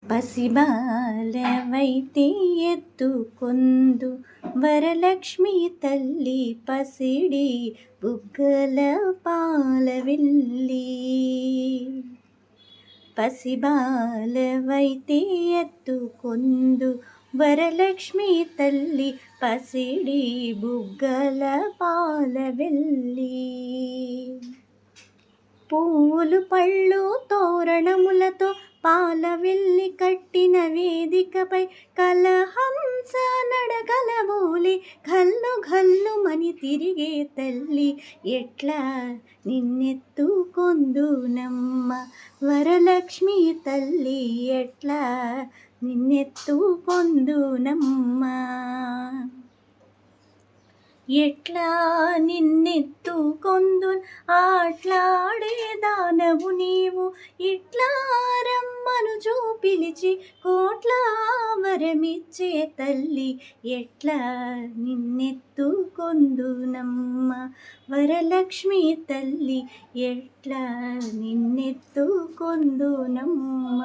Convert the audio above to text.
పసిబాలవైతే ఎత్తుకొందు వరలక్ష్మి తల్లి పసిడి బుగ్గల పాలవెల్లి. పసిబాలవైతే ఎత్తుకొందు వరలక్ష్మి తల్లి పసిడి బుగ్గల పాలవెల్లి. పూలు పళ్ళు తోరణములతో పాలవెల్లి కట్టిన వేదికపై కలహంస నడకలబోలి ఘల్లు ఘల్లు మని తిరిగే తల్లి ఎట్లా నిన్నెత్తుకొందునమ్మ వరలక్ష్మి తల్లి ఎట్లా నిన్నెత్తుకొందునమ్మ. ఎట్లా నిన్నెత్తుకొందు ఆట్లాడే దానవు నీవు ఇట్లా రమ్మను పిలిచి కోట్ల వరమిచ్చే తల్లి ఎట్లా నిన్నెత్తుకొందునమ్మ వరలక్ష్మి తల్లి ఎట్లా నిన్నెత్తుకొందునమ్మ.